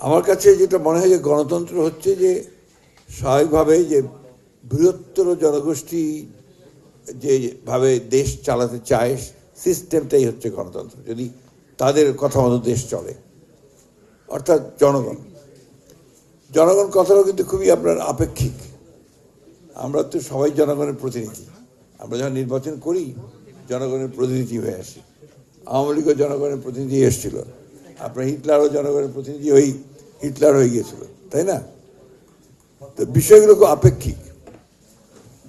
আমার কাছে যেটা মনে হয় যে গণতন্ত্র হচ্ছে যে স্বাভাবিকভাবে যে বৃহত্তর জনগোষ্ঠী যেভাবে দেশ চালাতে চায় সিস্টেমটাই হচ্ছে গণতন্ত্র, যদি তাদের কথা মতো দেশ চলে। অর্থাৎ জনগণ কথাটাও কিন্তু খুবই আপনার আপেক্ষিক। আমরা তো সবাই জনগণের প্রতিনিধি। আমরা যখন নির্বাচন করি জনগণের প্রতিনিধি হয়ে আসি। আওয়ামী লীগও জনগণের প্রতিনিধি এসেছিল, আপনার হিটলারও জনগণের প্রতিনিধি হিটলার হয়ে গিয়েছিল, তাই না? তো বিষয়গুলো খুব আপেক্ষিক।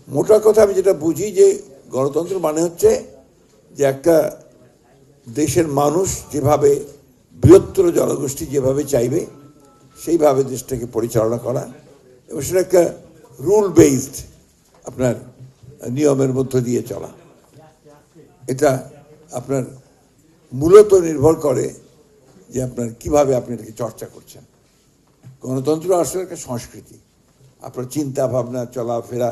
মোটা কথা আমি যেটা বুঝি যে গণতন্ত্র মানে হচ্ছে যে একটা দেশের মানুষ যেভাবে বৃহত্তর জনগোষ্ঠী যেভাবে চাইবে সেইভাবে দেশটাকে পরিচালনা করা, এবং সেটা একটা রুল বেসড আপনার নিয়মের মধ্য দিয়ে চলা। এটা আপনার মূলত নির্ভর করে যে আপনার কিভাবে আপনি এটাকে চর্চা করছেন। গণতন্ত্র আসলে একটা সংস্কৃতি। আপনার চিন্তা ভাবনা চলাফেরা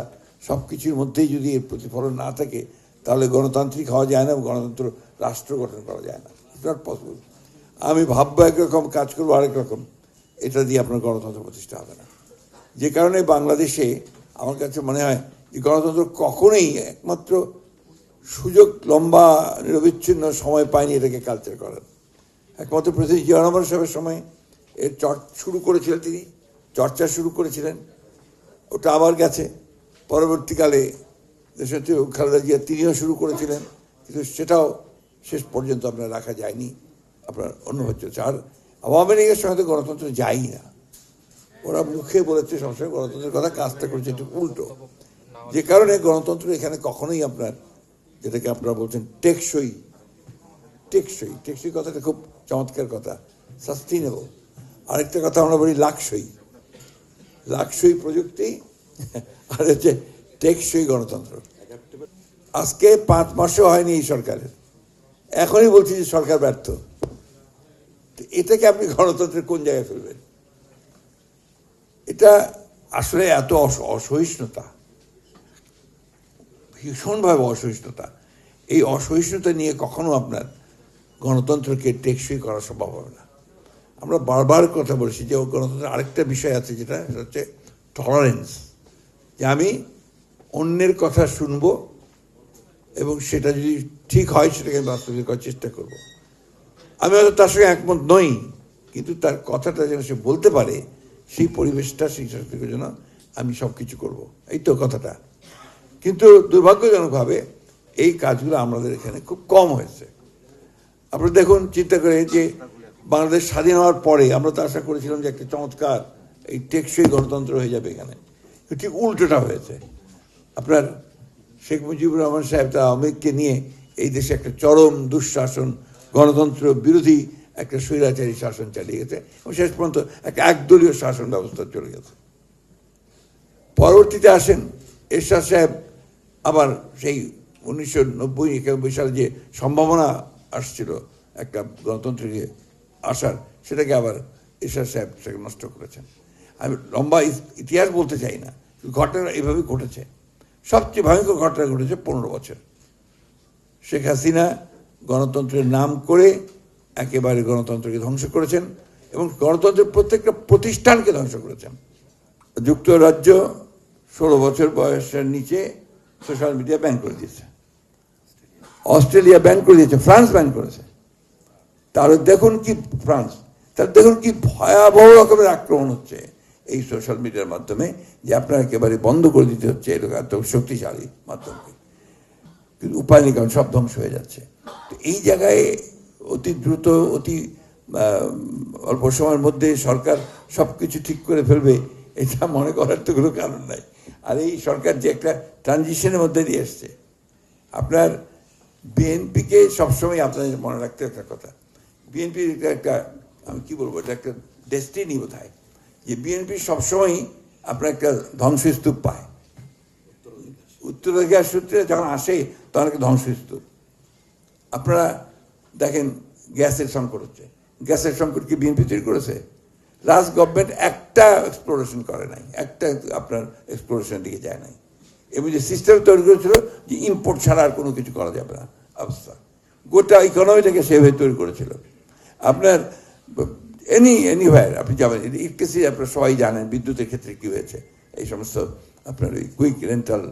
সব কিছুর মধ্যেই যদি এর প্রতিফলন না থাকে তাহলে গণতান্ত্রিক হওয়া যায় না, গণতন্ত্র রাষ্ট্র গঠন করা যায় না। It's not possible. আমি ভাববো একরকম, কাজ করবো আরেক রকম, এটা দিয়ে আপনার গণতন্ত্র প্রতিষ্ঠা হবে না। যে কারণে বাংলাদেশে আমার কাছে মনে হয় যে গণতন্ত্র কখনোই একমাত্র সুযোগ লম্বা নিরবিচ্ছিন্ন সময় পায়নি এটাকে কালচার করার। একমাত্র প্রেসিডেন্ট জিয়া রহমান সাহেবের সময় এর শুরু করেছিলেন, তিনি চর্চা শুরু করেছিলেন, ওটা আবার গেছে। পরবর্তীকালে দেশনেত্রী খালেদা জিয়া তিনিও শুরু করেছিলেন, কিন্তু সেটাও শেষ পর্যন্ত আপনার রাখা যায়নি, আপনার অন্যভাবে চলছে। আর আওয়ামী লীগের সঙ্গে তো গণতন্ত্র যায়ই না। ওরা মুখে বলেছে সবসময় গণতন্ত্রের কথা, কাজটা করেছে একটু উল্টো। যে কারণে গণতন্ত্র এখানে কখনোই আপনার, যেটাকে আপনারা বলছেন টেকসই কথাটা খুব চমৎকার কথা, সাস্টেইনেবল। আরেকটা কথা আমরা বলি লাকসই প্রযুক্তি, আর হচ্ছে টেকসই গণতন্ত্র। আজকে 5 মাসও হয়নি এই সরকারের, এখনই বলছি যে সরকার ব্যর্থ। এটাকে আপনি গণতন্ত্রের কোন জায়গায় ফেলবেন? এটা আসলে এত অসহিষ্ণুতা, ভীষণভাবে অসহিষ্ণুতা। এই অসহিষ্ণুতা নিয়ে কখনো আপনার গণতন্ত্রকে টেকসই করা সম্ভব হবে না। আমরা বারবার কথা বলেছি যে গণতন্ত্রের আরেকটা বিষয় আছে, যেটা হচ্ছে টলারেন্স, যে আমি অন্যের কথা শুনবো এবং সেটা যদি ঠিক হয় সেটাকে বাস্তবায়িত করার চেষ্টা করব। আমি হয়তো তার সঙ্গে একমত নই, কিন্তু তার কথাটা যেন সে বলতে পারে সেই পরিবেশটা, সেই সংস্কৃতির জন্য আমি সব কিছু করবো, এই তো কথাটা। কিন্তু দুর্ভাগ্যজনকভাবে এই কাজগুলো আমাদের এখানে খুব কম হয়েছে। আপনারা দেখুন, চিন্তা করে যে বাংলাদেশ স্বাধীন হওয়ার পরে আমরা তো আশা করেছিলাম যে একটা চমৎকার এই টেকসই গণতন্ত্র হয়ে যাবে এখানে, ঠিক উল্টোটা হয়েছে। আপনার শেখ মুজিবুর রহমান সাহেব তার আওয়ামী লীগকে নিয়ে এই দেশে একটা চরম দুঃশাসন, গণতন্ত্র বিরোধী একটা স্বৈরাচারী শাসন চালিয়ে গেছে, এবং শেষ পর্যন্ত একটা একদলীয় শাসন ব্যবস্থা চলে গেছে। পরবর্তীতে আসেন এরশাদ সাহেব, আবার সেই 1990-91 সালে যে সম্ভাবনা আসছিল একটা গণতন্ত্রে আসার, সেটাকে আবার এরশাদ সাহেব সেটাকে নষ্ট করেছেন। আমি লম্বা ইতিহাস বলতে চাই না, ঘটনা এভাবেই ঘটেছে। সবচেয়ে ভয়ঙ্কর ঘটনা ঘটেছে 15 বছর। শেখ হাসিনা গণতন্ত্রের নাম করে একেবারে গণতন্ত্রকে ধ্বংস করেছেন, এবং গণতন্ত্রের প্রত্যেকটা প্রতিষ্ঠানকে ধ্বংস করেছেন। যুক্তরাজ্য 16 বছর বয়সের নিচে সোশ্যাল মিডিয়া ব্যান করে দিয়েছে, অস্ট্রেলিয়া ব্যান করে দিয়েছে, ফ্রান্স ব্যান করেছে। তাহলে দেখুন কি ভয়াবহ রকমের আক্রমণ হচ্ছে এই সোশ্যাল মিডিয়ার মাধ্যমে, যে আপনার একেবারে বন্ধ করে দিতে হচ্ছে এত শক্তিশালী মাধ্যমকে। কিন্তু উপায় নেই, কারণ সব ধ্বংস হয়ে যাচ্ছে। তো এই জায়গায় অতি দ্রুত, অতি অল্প সময়ের মধ্যে সরকার সব কিছু ঠিক করে ফেলবে, এটা মনে করার তো কোনো কারণ নাই। আর এই সরকার যে একটা ট্রানজিশনের মধ্যে দিয়ে এসছে, আপনার বিএনপিকে সবসময় আপনাদের মনে রাখতে একটা কথা, বিএনপির একটা আমি কি বলবো, এটা একটা ডেস্টিনি বোধ হয়, যে বিএনপি সবসময়ই আপনার একটা ধ্বংসস্তূপ পায়। উত্তরাধিকার সূত্রে যখন আসে তখন একটা ধ্বংসস্তূপ। আপনারা দেখেন গ্যাসের সংকট হচ্ছে, গ্যাসের সংকট কি বিএনপি তৈরি করেছে? লাস্ট গভর্নমেন্ট একটা এক্সপ্লোরেশন করে নাই, একটা আপনার এক্সপ্লোরেশনের দিকে যায় নাই। এবং যে সিস্টেম তৈরি করেছিল যে ইম্পোর্ট ছাড়া আর কোনো কিছু করা যাবে না অবস্থা, গোটা ইকোনমিটাকে সেভাবে তৈরি করেছিল। আপনার এনিওয়্যার আপনি যাবেন, এর কেসে আপনারা সবাই জানেন বিদ্যুতের ক্ষেত্রে কি হয়েছে। এই সমস্ত আপনার ওই কুইক রেন্টাল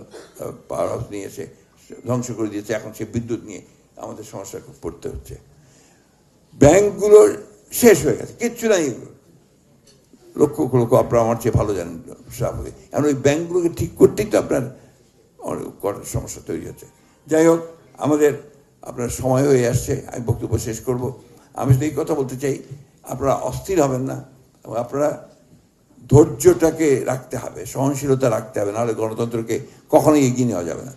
পাওয়ার হাউস নিয়ে এসে ধ্বংস করে দিয়েছে, এখন সে বিদ্যুৎ নিয়ে আমাদের সমস্যা পড়তে হচ্ছে। ব্যাংকগুলো শেষ হয়ে গেছে, কিচ্ছু নাই এগুলো, লক্ষ লক্ষ, আপনারা আমার চেয়ে ভালো জানেন স্বাভাবিক। এখন ওই ব্যাংকগুলোকে ঠিক করতেই তো আপনার অনেক সমস্যা তৈরি হচ্ছে। যাই হোক, আপনার সময় হয়ে আসছে, আমি বক্তব্য শেষ করব। আমি শুধু এই কথা বলতে চাই, আপনারা অস্থির হবেন না, এবং আপনারা ধৈর্যটাকে রাখতে হবে, সহনশীলতা রাখতে হবে, নাহলে গণতন্ত্রকে কখনোই এগিয়ে নেওয়া যাবে না।